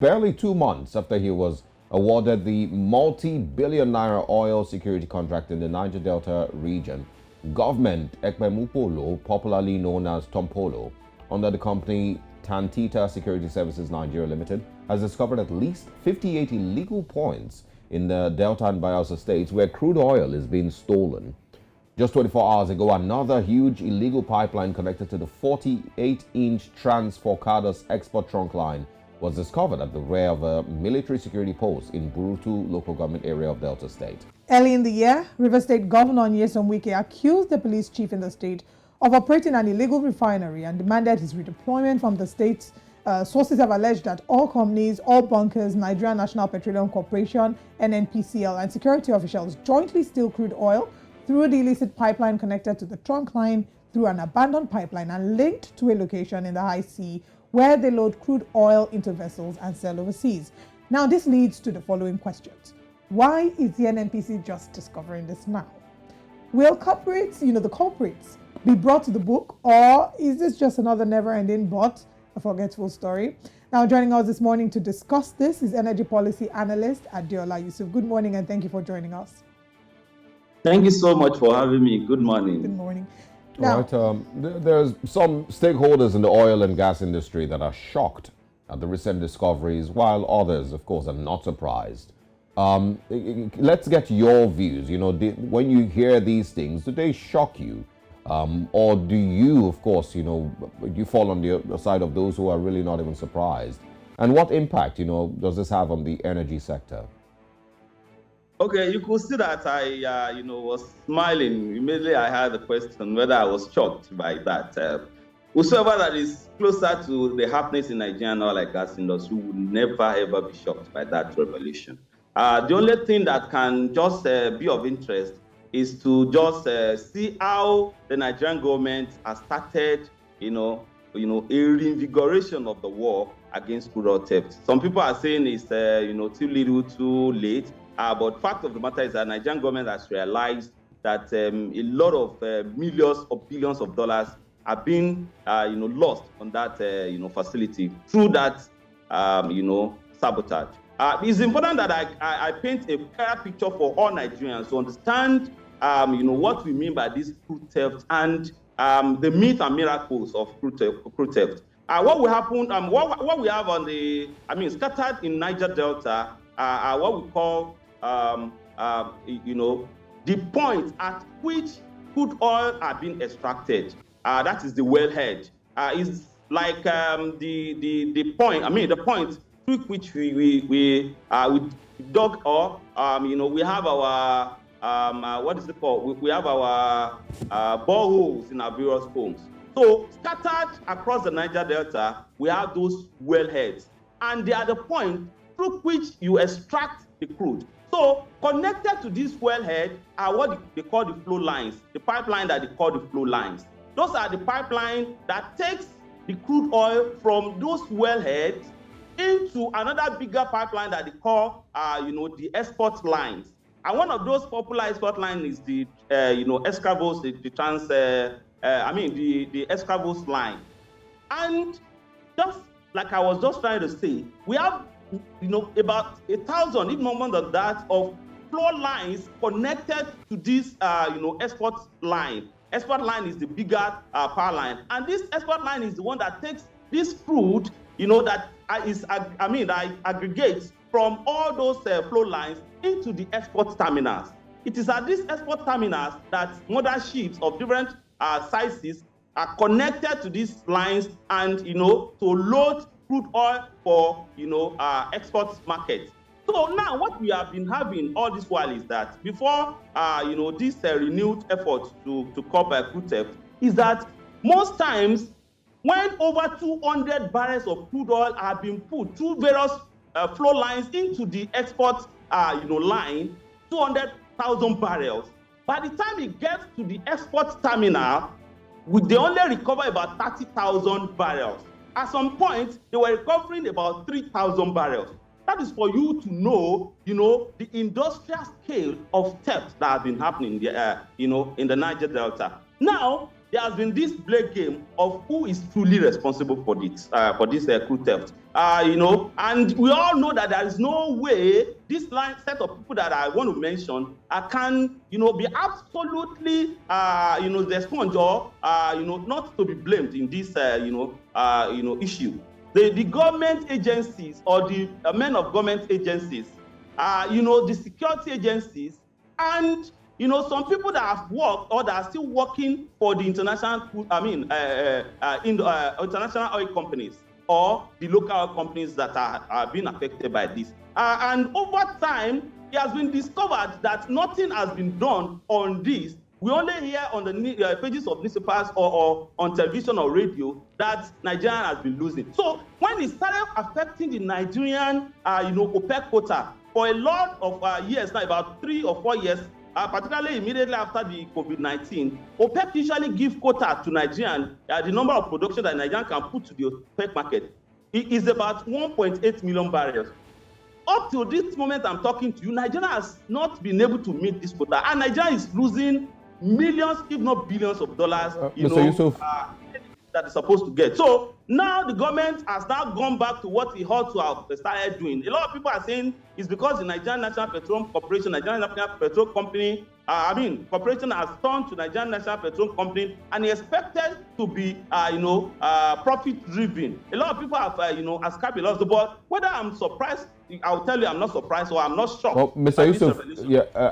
barely 2 months after he was awarded the multi-billion-naira oil security contract in the Niger Delta region, government Ekpemupolo, popularly known as Tompolo, under the company Tantita Security Services Nigeria Limited, has discovered at least 58 illegal points in the Delta and Bayelsa States where crude oil is being stolen. Just 24 hours ago, another huge illegal pipeline connected to the 48-inch Trans-Forcados export trunk line was discovered at the rear of a military security post in Burutu Local Government Area of Delta State. Early in the year, Rivers State Governor Nyesom Wike accused the police chief in the state of operating an illegal refinery and demanded his redeployment from the state. Sources have alleged that all companies, all bunkers, Nigerian National Petroleum Corporation, NNPCL, and security officials jointly steal crude oil through the illicit pipeline connected to the trunk line through an abandoned pipeline and linked to a location in the high sea where they load crude oil into vessels and sell overseas. Now, this leads to the following questions. Why is the NNPC just discovering this now? Will corporates, the culprits, be brought to the book, or is this just another never-ending but a forgetful story? Now, joining us this morning to discuss this is Energy Policy Analyst ADEOLA YUSUF. Good morning, and thank you for joining us. Thank you so much for having me. Good morning. Good morning. Now, there's some stakeholders in the oil and gas industry that are shocked at the recent discoveries, while others, of course, are not surprised. Let's get your views. When you hear these things, do they shock you? Or do you, of course, you fall on the side of those who are really not even surprised? And what impact, does this have on the energy sector? Okay, you could see that I, was smiling. Immediately I had the question whether I was shocked by that. Whosoever that is closer to the happenings in Nigerian oil and gas industry would never ever be shocked by that revelation. The only thing that can just be of interest is to just see how the Nigerian government has started, a reinvigoration of the war against crude oil theft. Some people are saying it's, too little, too late. But fact of the matter is that the Nigerian government has realized that a lot of millions or billions of dollars have been, lost on that, facility through that, sabotage. It's important that I paint a clear picture for all Nigerians to understand, what we mean by this crude theft and the myth and miracles of crude theft. What will happen? What we have on the, scattered in Niger Delta, are what we call, the point at which crude oil are being extracted. That is the wellhead. Is like the point. The point through which we dug, or we have our what is it called? We have our boreholes in our various homes. So scattered across the Niger Delta, we have those wellheads, and they are the point through which you extract the crude. So connected to this wellhead are what they call the flow lines, the pipeline that they call the flow lines. Those are the pipeline that takes the crude oil from those wellheads into another bigger pipeline that they call, the export lines. And one of those popular export lines is the, Escravos, the Escravos line. And just like I was just trying to say, we have about 1,000, if not more than that, of flow lines connected to this, export line. Export line is the bigger power line, and this export line is the one that takes this crude, that aggregates from all those flow lines into the export terminals. It is at these export terminals that mother ships of different sizes are connected to these lines, and to load crude oil for export market. So now what we have been having all this while is that before this renewed effort to curb crude theft is that most times when over 200 barrels of crude oil are being put through various flow lines into the export line, 200,000 barrels, by the time it gets to the export terminal, they only recover about 30,000 barrels. At some point, they were recovering about 3,000 barrels. That is for you to know, the industrial scale of theft that has been happening, in the Niger Delta. Now, there has been this blame game of who is truly responsible for this crude theft. And we all know that there is no way this set of people that I want to mention can, be absolutely, the sponge or, not to be blamed in this, issue. The government agencies or the men of government agencies, the security agencies, and some people that have worked or that are still working for the international oil companies or the local oil companies that are being affected by this. And over time, it has been discovered that nothing has been done on this. We only hear on the pages of newspapers or on television or radio that Nigeria has been losing. So when it started affecting the Nigerian, OPEC quota for a lot of years now, about 3 or 4 years, particularly immediately after the COVID-19, OPEC usually give quota to Nigerian. The number of production that Nigerian can put to the OPEC market is about 1.8 million barrels. Up to this moment I'm talking to you, Nigeria has not been able to meet this quota, and Nigeria is losing millions, if not billions of dollars, Mr. Yusuf, that is supposed to get. So now the government has now gone back to what it ought to have started doing. A lot of people are saying it's because the Nigerian National Petroleum Corporation, Nigerian National Petrol Company, corporation has turned to Nigerian National Petroleum Company and expected to be, profit-driven. A lot of people have, ascribed a lot of, but whether I'm surprised, I'll tell you I'm not surprised or I'm not shocked. Well, Mr. Yusuf,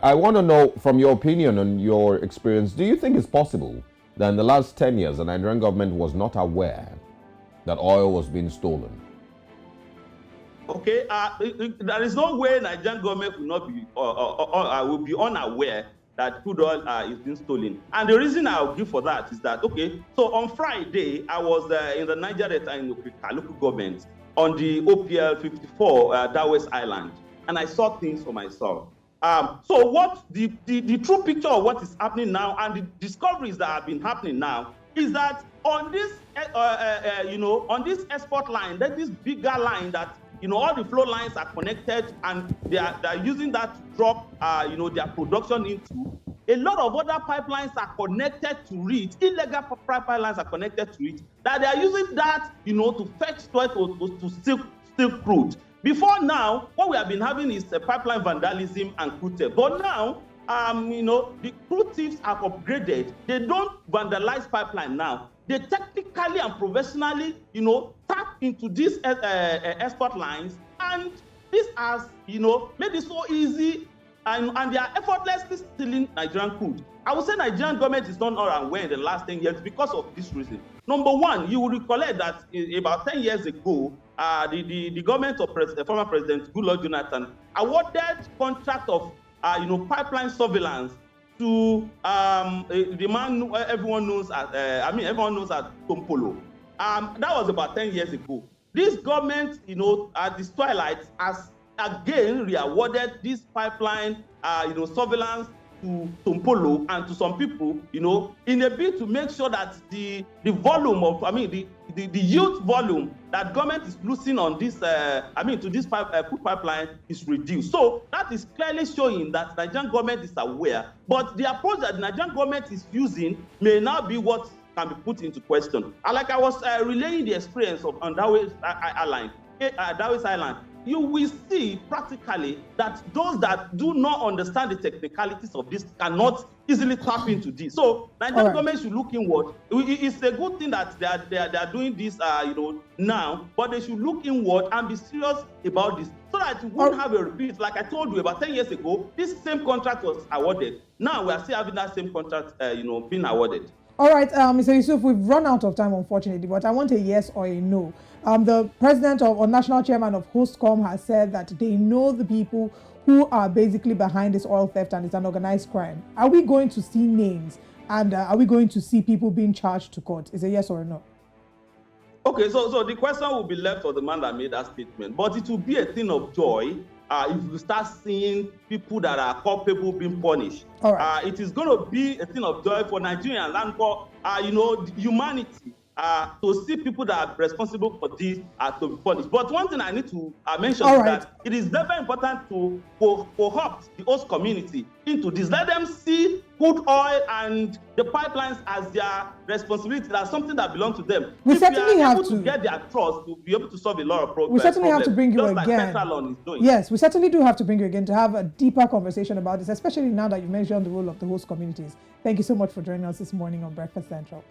I want to know from your opinion and your experience, do you think it's possible that in the last 10 years, the Nigerian government was not aware that oil was being stolen? Okay, there is no way Nigerian government will not be will be unaware that crude oil is being stolen. And the reason I'll give for that is that, okay, so on Friday, I was in the Niger Delta in local government on the OPL 54 Dawes Island, and I saw things for myself. So what the true picture of what is happening now and the discoveries that have been happening now is that on this, on this export line, there's this bigger line that, all the flow lines are connected and they are using that to drop, their production into. A lot of other pipelines are connected to it. Illegal pipelines are connected to it. That they are using that, to fetch to steal crude. Before now, what we have been having is pipeline vandalism and crude theft. But now, the crude thieves have upgraded. They don't vandalize pipeline now. They technically and professionally, tap into these export lines, and this has, made it so easy, and they are effortlessly stealing Nigerian crude. I would say Nigerian government is not aware in the last 10 years because of this reason. Number one, you will recollect that about 10 years ago, the government of former President Goodluck Jonathan awarded contract of pipeline surveillance to the man everyone knows as Ekpemupolo. That was about 10 years ago. This government, at this twilight, has again re-awarded this pipeline, surveillance to Ekpemupolo and to some people, in a bid to make sure that the volume of, the yield volume that government is losing on this, to this crude pipeline is reduced. So that is clearly showing that Nigerian government is aware, but the approach that the Nigerian government is using may now be what can be put into question. And like I was relaying the experience of on Dawes Island, you will see practically that those that do not understand the technicalities of this cannot easily tap into this. So Nigerian government should look inward. It's a good thing that they are doing this, now, but they should look inward and be serious about this, so that we won't have a repeat. Like I told you, about 10 years ago, this same contract was awarded. Now we are still having that same contract, being awarded. All right, Mr. Yusuf, we've run out of time, unfortunately, but I want a yes or a no. The president or national chairman of HostCom has said that they know the people who are basically behind this oil theft and it's an organized crime. Are we going to see names, and are we going to see people being charged to court? Is it yes or a no? Okay, so the question will be left for the man that made that statement, but it will be a thing of joy if you start seeing people that are culpable being punished. All right. It is going to be a thing of joy for Nigerians and for humanity to see people that are responsible for this to be punished. But one thing I need to mention All is right. that it is very important to co-opt the host community into this. Let them see crude oil and the pipelines as their responsibility, as something that belongs to them. We if certainly we are have able to get their trust, we'll be able to solve a lot of problems. We certainly have to bring you just again. Like Petralon is doing. Yes, we certainly do have to bring you again to have a deeper conversation about this, especially now that you mentioned the role of the host communities. Thank you so much for joining us this morning on Breakfast Central.